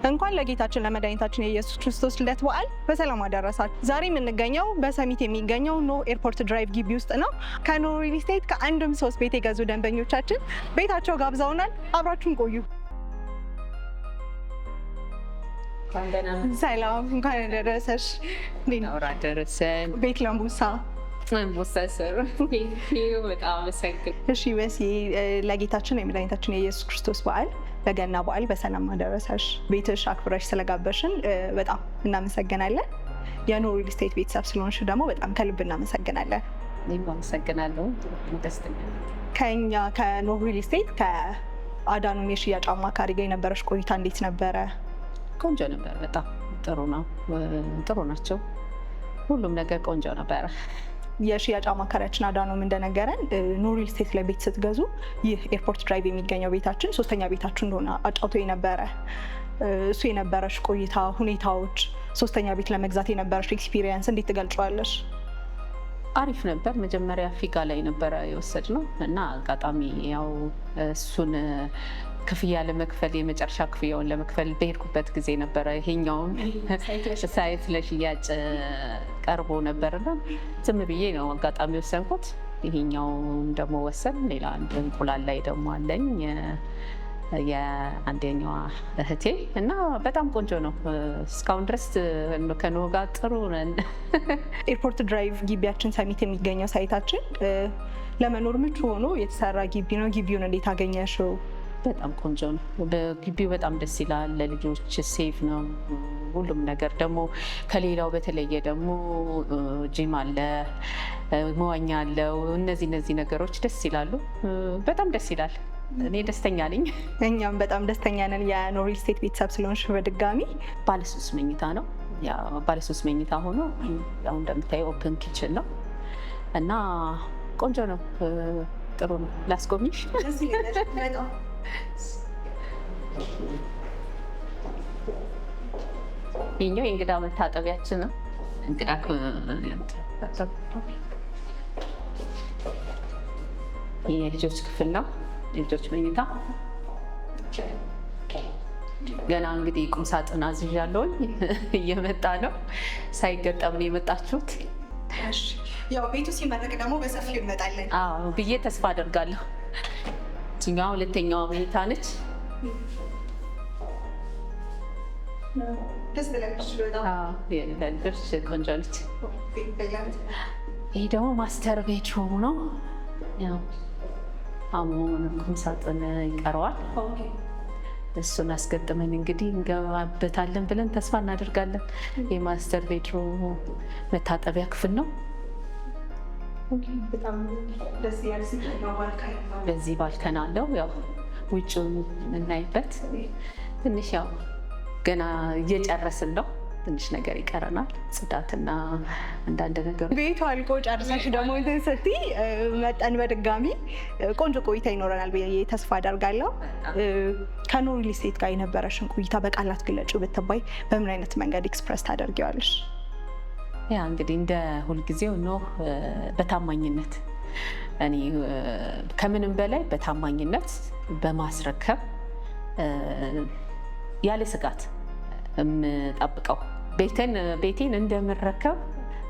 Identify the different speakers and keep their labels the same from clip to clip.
Speaker 1: እንኳን ለጌታችን ለመድኃኒታችን የኢየሱስ ክርስቶስ ልደት በዓል በሰላም አደረሳችሁ። ዛሬ የምንገኘው በሰሚት የሚገኘው ኖህ ኤርፖርት ድራይቭ ግቢ ውስጥ ነው። ከኖህ ሪል ስቴት ከአንድም 3 ቤት የገዙ ደንበኞቻችን ቤታቸው ጋብዘውናል። አብራችሁን ቆዩ። ሰላም፣ እንኳን ደረሰሽ።
Speaker 2: ደረሰን።
Speaker 1: ቤት ለምቡሳ እሺ። በሲ ለጌታችን የመድኃኒታችን የኢየሱስ ክርስቶስ በዓል በገና በዓል በሰላም አደረሰሽ። ቤትሽ አክብረሽ ስለጋበሽን በጣም እናመሰግናለን። የኖህ ሪል ስቴት ቤተሰብ ስለሆንሽ ደግሞ በጣም ከልብ እናመሰግናለን።
Speaker 2: እኔም አመሰግናለሁ። ደስተኛ
Speaker 1: ከኛ ከኖህ ሪል ስቴት ከአዳኑን የሽያጭ አማካሪ ጋር የነበረሽ ቆይታ እንዴት ነበረ?
Speaker 2: ቆንጆ ነበር። በጣም ጥሩ ነው። ጥሩ ናቸው። ሁሉም ነገር ቆንጆ ነበረ።
Speaker 1: የሽያጭ አማካሪያችን አዳኑም እንደነገረን ኖህ ሪል ስቴት ላይ ቤት ስትገዙ ይህ ኤርፖርት ድራይቭ የሚገኘው ቤታችን 3ኛ ቤታችን እንደሆነ አጫውቶ የነበረ እሱ የነበረሽ ቆይታ ሁኔታዎች፣ 3ኛ ቤት ለመግዛት የነበረሽ ኤክስፒሪየንስ እንዴት ትገልጫዋለሽ?
Speaker 2: አሪፍ ነበር። መጀመሪያ ፊጋ ላይ ነበረ የወሰድነው እና አጋጣሚ ያው እሱን ክፍያ ለመክፈል የመጨረሻ ክፍያውን ለመክፈል በሄድኩበት ጊዜ ነበረ ይሄኛውን ሳይት ለሽያጭ ቀርቦ ነበርና ዝም ብዬ ነው አጋጣሚ ወሰንኩት። ይሄኛው ደግሞ ወሰን ሌላ አንድ እንቁላል ላይ ደግሞ አለኝ የአንደኛዋ እህቴ እና በጣም ቆንጆ ነው። እስካሁን ድረስ ከኖህ ጋር ጥሩ ነን።
Speaker 1: ኤርፖርት ድራይቭ ግቢያችን ሰሚት የሚገኘው ሳይታችን ለመኖር ምቹ ሆኖ የተሰራ ግቢ ነው። ግቢውን እንዴት አገኘሽው?
Speaker 2: በጣም ቆንጆ ነው። በግቢው በጣም ደስ ይላል። ለልጆች ሴፍ ነው ሁሉም ነገር። ደግሞ ከሌላው በተለየ ደግሞ ጂም አለ፣ መዋኛ አለው። እነዚህ ነገሮች ደስ ይላሉ። በጣም ደስ ይላል። እኔ ደስተኛ ነኝ።
Speaker 1: እኛም በጣም ደስተኛ ነን። የኖህ ሪል ስቴት ቤተሰብ ስለሆንሽ በድጋሚ
Speaker 2: ባለ3 መኝታ ነው። ባለ3 መኝታ ሆኖ ያው እንደምታየው ኦፕን ኪችን ነው እና ቆንጆ ነው። ጥሩ ነው። ላስጎብኝሽ? ይሄኛው የእንግዳ መታጠቢያችን ነው። እንግዳ የልጆች ክፍል ነው። የልጆች መኝታ ገና እንግዲህ ቁም ሳጥን አዝዣለሁኝ። እየመጣ ነው። ሳይገጠም ነው የመጣችሁት።
Speaker 1: ያው ቤቱ ሲመረቅ ደግሞ በሰፊው እንመጣለን
Speaker 2: ብዬ ተስፋ አደርጋለሁ። እዚህኛዋ 2ኛዋ መኝታ ነች። ለልጆች ቆንጆ ነች። ይህ ደግሞ ማስተር ቤድሩም ነው። አሁን ቁም ሳጥን ይቀረዋል። እሱን አስገጥመን እንግዲህ እንገባበታለን ብለን ተስፋ እናደርጋለን። የማስተር ቤድሩም መታጠቢያ ክፍል ነው። በዚህ ባልከን አለው። ያው ውጭውን የምናይበት ትንሽ ያው ገና እየጨረስን ነው። ትንሽ ነገር ይቀረናል፣ ጽዳትና አንዳንድ ነገር።
Speaker 1: ቤቱ አልቆ ጨርሰሽ ደግሞ እንትን ስትይ መጠን በድጋሚ ቆንጆ ቆይታ ይኖረናል ብዬ ተስፋ አደርጋለሁ። ከኖህ ሪል ስቴት ጋር የነበረሽን ቆይታ በቃላት ግለጪው ብትባይ በምን አይነት መንገድ ኤክስፕረስ ታደርጊዋለሽ?
Speaker 2: ያ እንግዲህ እንደ ሁልጊዜው ኖህ በታማኝነት እኔ ከምንም በላይ በታማኝነት በማስረከብ ያለ ስጋት የምጠብቀው ቤቴን እንደምረከብ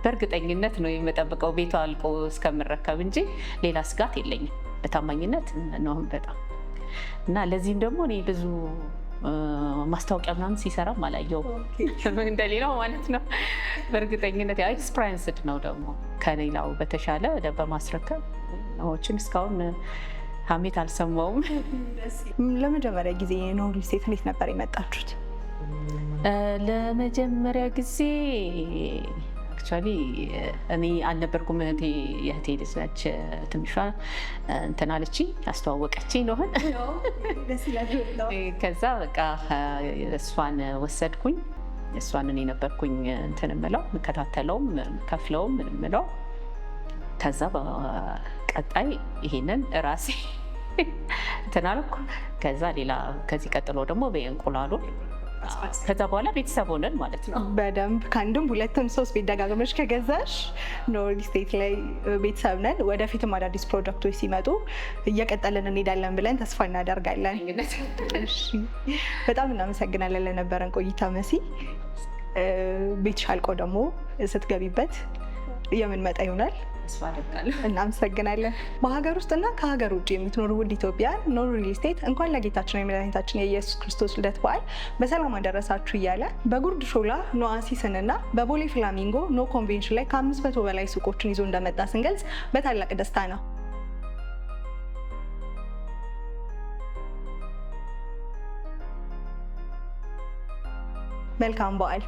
Speaker 2: በእርግጠኝነት ነው የምጠብቀው። ቤቱ አልቆ እስከምረከብ እንጂ ሌላ ስጋት የለኝም። በታማኝነት ኖህም በጣም እና ለዚህም ደግሞ እኔ ብዙ ማስታወቂያ ምናምን ሲሰራም አላየሁም እንደሌላው ማለት ነው። በእርግጠኝነት ኤክስፐሪንስድ ነው ደግሞ ከሌላው በተሻለ በማስረከብ ኖሆችን እስካሁን ሀሜት አልሰማውም።
Speaker 1: ለመጀመሪያ ጊዜ ኖህ ሪል ስቴት እንዴት ነበር የመጣችሁት?
Speaker 2: ለመጀመሪያ ጊዜ አክቹዋሊ እኔ አልነበርኩም። የእህቴ ልጅ ነች። ትንሿ እንትን አለችኝ፣ አስተዋወቀችኝ ኖህን። ከዛ በቃ እሷን ወሰድኩኝ። እሷን እኔ ነበርኩኝ እንትን የምለው የምከታተለውም ከፍለውም የምለው። ከዛ በቀጣይ ይሄንን ራሴ እንትን አልኩ። ከዛ ሌላ ከዚህ ቀጥሎ ደግሞ በእንቁላሉ ከዛ በኋላ ቤተሰብ ሆነን ማለት ነው።
Speaker 1: በደንብ ከአንድም ሁለትም ሶስት ቤት ደጋግመሽ ከገዛሽ ኖ ሪል ስቴት ላይ ቤተሰብ ነን። ወደፊትም አዳዲስ ፕሮጀክቶች ሲመጡ እየቀጠልን እንሄዳለን ብለን ተስፋ እናደርጋለን። በጣም እናመሰግናለን ለነበረን ቆይታ መሲ። ቤትሽ አልቆ ደግሞ ስትገቢበት የምንመጣ ይሆናል። እናመሰግናለን። በሀገር ውስጥና ከሀገር ውጭ የምትኖሩ ውድ ኢትዮጵያን ኖ ሪል ስቴት እንኳን ለጌታችን የመድኃኒታችን የኢየሱስ ክርስቶስ ልደት በዓል በሰላም አደረሳችሁ እያለ በጉርድ ሾላ ኖ አሲስን እና በቦሌ ፍላሚንጎ ኖ ኮንቬንሽን ላይ ከ500 በላይ ሱቆችን ይዞ እንደመጣ ስንገልጽ በታላቅ ደስታ ነው። መልካም በዓል።